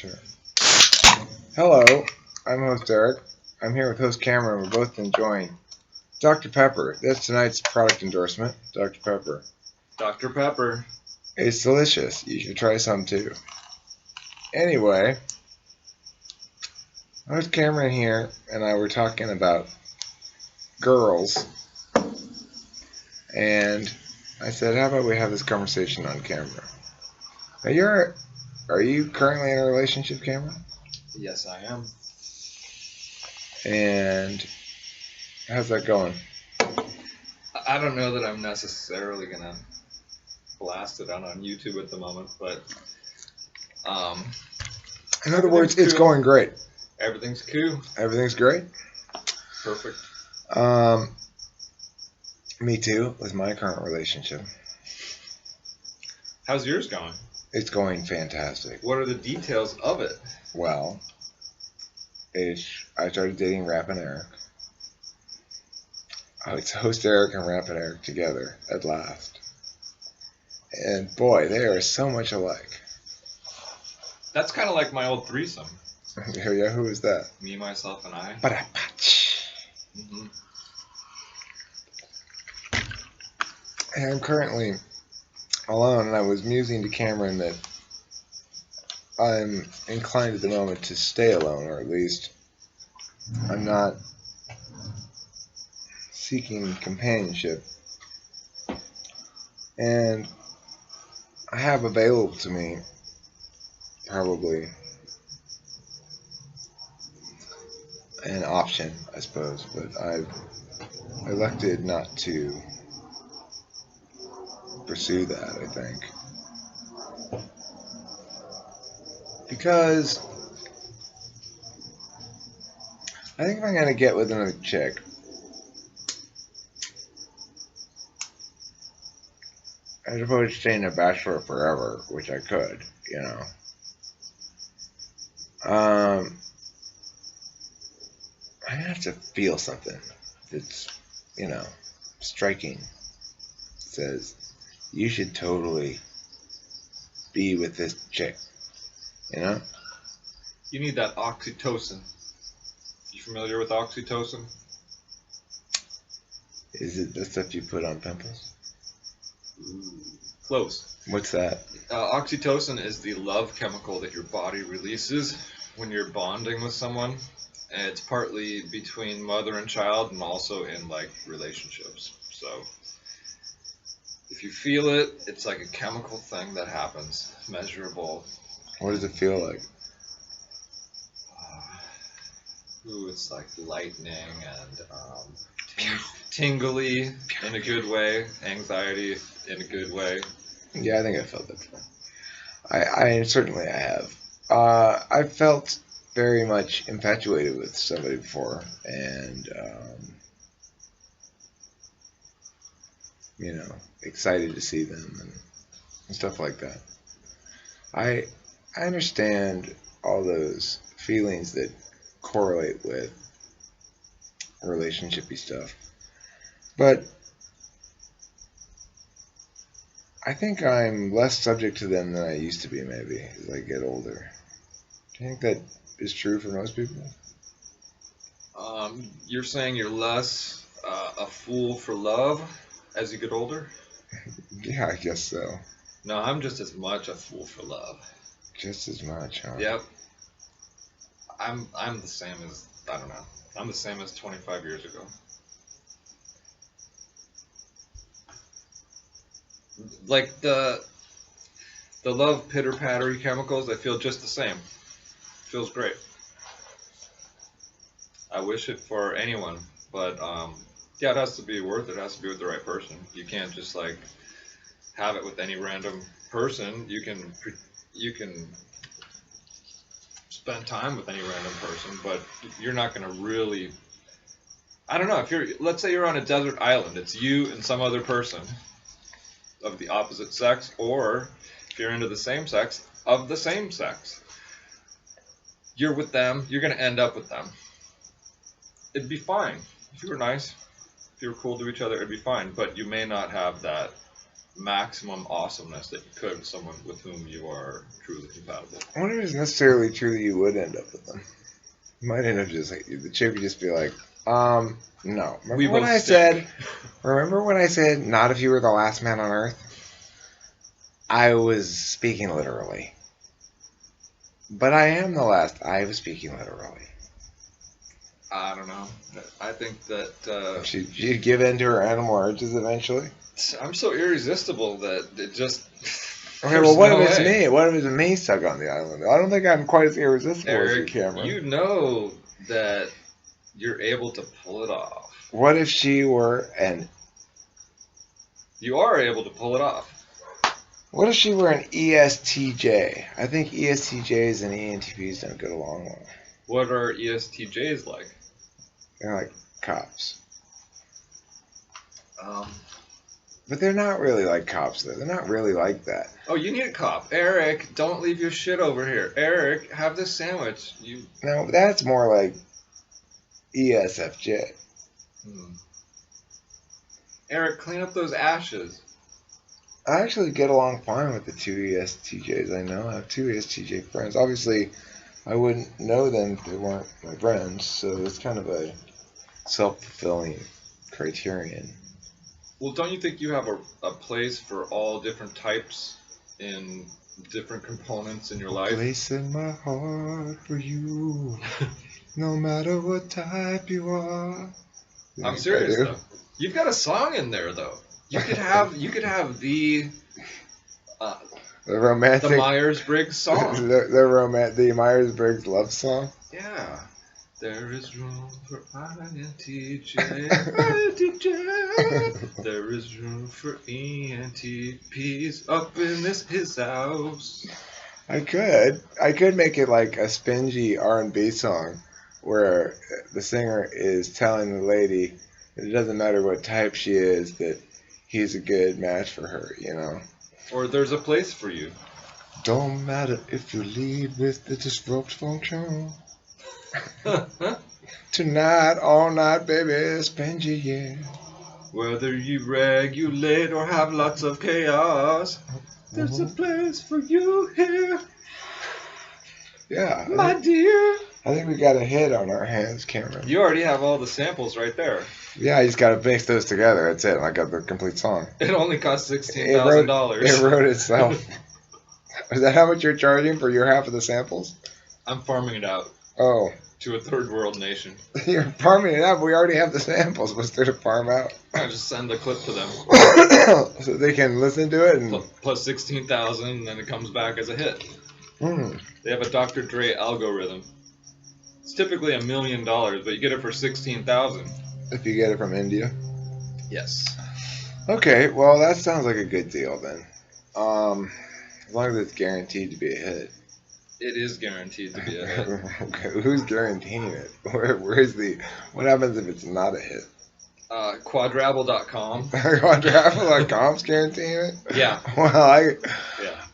Sure. Hello, I'm host Eric. I'm here with host Cameron. We're both enjoying Dr. Pepper. That's tonight's product endorsement. Dr. Pepper. Dr. Pepper. It's delicious. You should try some too. Anyway, host Cameron here and I were talking about girls. And I said, how about we have this conversation on camera? Now are you currently in a relationship, Cameron? Yes, I am. And how's that going? I don't know that I'm necessarily going to blast it out on YouTube at the moment, but in other words, it's going great. Everything's cool. Everything's great. Perfect. Me too, with my current relationship. How's yours going? It's going fantastic. What are the details of it? Well, I started dating Rappin' Eric. It's host Eric and Rappin' Eric together at last. And boy, they are so much alike. That's kind of like my old threesome. Yeah, who is that? Me, myself, and I. Mm-hmm. And I'm currently alone, and I was musing to Cameron that I'm inclined at the moment to stay alone, or at least I'm not seeking companionship. And I have available to me probably an option, I suppose, but I've elected not to pursue that, I think. Because I think if I'm going to get with another chick, as opposed to staying a bachelor forever, which I could, I have to feel something that's, striking. It says, you should totally be with this chick, You need that oxytocin. You familiar with oxytocin? Is it the stuff you put on pimples? Ooh, close. What's that? Oxytocin is the love chemical that your body releases when you're bonding with someone. And it's partly between mother and child and also in relationships. So if you feel it, it's like a chemical thing that happens, measurable. What does it feel like? It's like lightning and tingly in a good way, anxiety in a good way. Yeah, I think I felt that before. I certainly I have. I felt very much infatuated with somebody before, and excited to see them and stuff like that. I understand all those feelings that correlate with relationship-y stuff, but I think I'm less subject to them than I used to be, maybe, as I get older. Do you think that is true for most people? You're saying you're less a fool for love as you get older? Yeah, I guess so. No, I'm just as much a fool for love. Just as much, huh? Yep. I'm the same as, I don't know, I'm the same as 25 years ago. Like the love pitter-pattery chemicals, I feel just the same. Feels great. I wish it for anyone, but yeah, it has to be worth it. It has to be with the right person. You can't just have it with any random person. You can spend time with any random person, but you're not going to really. I don't know. Let's say you're on a desert island. It's you and some other person of the opposite sex, or if you're into the same sex, of the same sex. You're with them. You're going to end up with them. It'd be fine. If you were nice, if you were cool to each other, it'd be fine. But you may not have that maximum awesomeness that you could with someone with whom you are truly compatible. I wonder if it's necessarily true that you would end up with them. You might end up just like the chick would just be like, no. We Remember when both I stink. said? Remember when I said not if you were the last man on Earth? I was speaking literally. But I am the last. I was speaking literally. I don't know. I think that She'd give in to her animal urges eventually. I'm so irresistible that it just. Okay, well, what no if it's way. me? What if it's me stuck on the island? I don't think I'm quite as irresistible as you, Eric, Cameron. you know that you're able to pull it off. What if she were an? You are able to pull it off. What if she were an ESTJ? I think ESTJs and ENTPs don't get along well. What are ESTJs like? They're like cops. Um, But they're not really like cops, though. They're not really like that. oh, you need a cop. Eric, don't leave your shit over here. Eric, have this sandwich. No, that's more like ESFJ. Eric, clean up those ashes. I actually get along fine with the two ESTJs I know. I have two ESTJ friends. Obviously, I wouldn't know them if they weren't my friends, so it's kind of a self-fulfilling criterion. Well, don't you think you have a place for all different types in different components in your life? Place in my heart for you, no matter what type you are. I'm serious though. You've got a song in there though. You could have the romantic, the Myers-Briggs song. the Myers-Briggs love song. Yeah. There is room for INTJ, INTJ. There is room for ENTPs up in his house. I could make it like a spingy R&B song where the singer is telling the lady that it doesn't matter what type she is, that he's a good match for her, you know. Or there's a place for you. Don't matter if you lead with the disrupt function. Tonight, all night, baby, spend your year. Whether you regulate or have lots of chaos, there's a place for you here. Yeah. My dear. I think we got a hit on our hands, Cameron. You already have all the samples right there. Yeah, I just got to mix those together. That's it. I got the complete song. It only cost $16,000. It wrote itself. Is that how much you're charging for your half of the samples? I'm farming it out. Oh. To a third world nation. You're farming it out, but we already have the samples. What's there to farm out? I just send the clip to them. So they can listen to it? And plus 16,000, and then it comes back as a hit. Hmm. They have a Dr. Dre algorithm. It's typically $1 million, but you get it for 16,000. If you get it from India? Yes. Okay, well, that sounds like a good deal then. As long as it's guaranteed to be a hit. It is guaranteed to be a hit. Okay, who's guaranteeing it? Where's the? What happens if it's not a hit? Quadrabble.com. Quadrabble.com's guaranteeing it? Yeah. Well,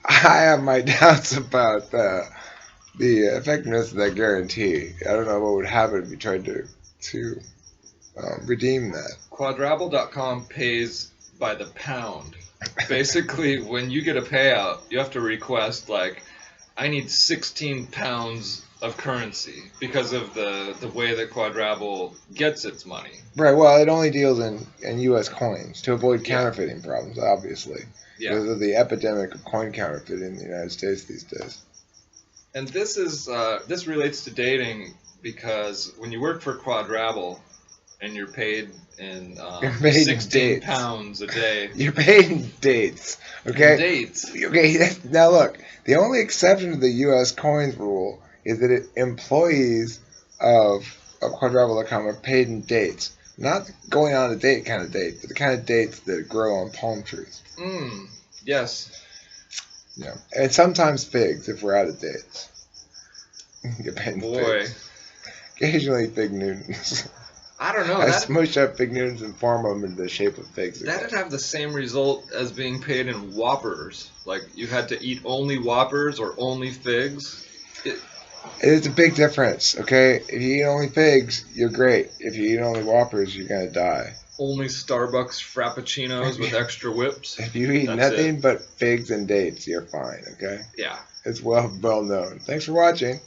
I have my doubts about the effectiveness of that guarantee. I don't know what would happen if you tried to redeem that. Quadrabble.com pays by the pound. Basically, when you get a payout, you have to request, like, I need 16 pounds of currency because of the way that Quadrabble gets its money. Right, well, it only deals in U.S. coins to avoid counterfeiting problems, obviously. Yeah. Because of the epidemic of coin counterfeiting in the United States these days. And this relates to dating because when you work for Quadrabble and you're paid in 16 pounds a day. You're paid in dates, okay? Dates. Okay, now look, the only exception to the U.S. coins rule is that employees of Quadrabble.com are paid in dates. Not going on a date kind of date, but the kind of dates that grow on palm trees. Yes. Yeah, and sometimes figs if we're out of dates. Get paid in figs. Occasionally fig Newtons. I don't know. I smush up fig Newtons and form them into the shape of figs. That'd have the same result as being paid in Whoppers. Like, you had to eat only Whoppers or only figs. It's a big difference, okay? If you eat only figs, you're great. If you eat only Whoppers, you're going to die. only Starbucks frappuccinos with extra whips. If you eat That's nothing but figs and dates, you're fine. Okay, Yeah. it's well known. Thanks for watching.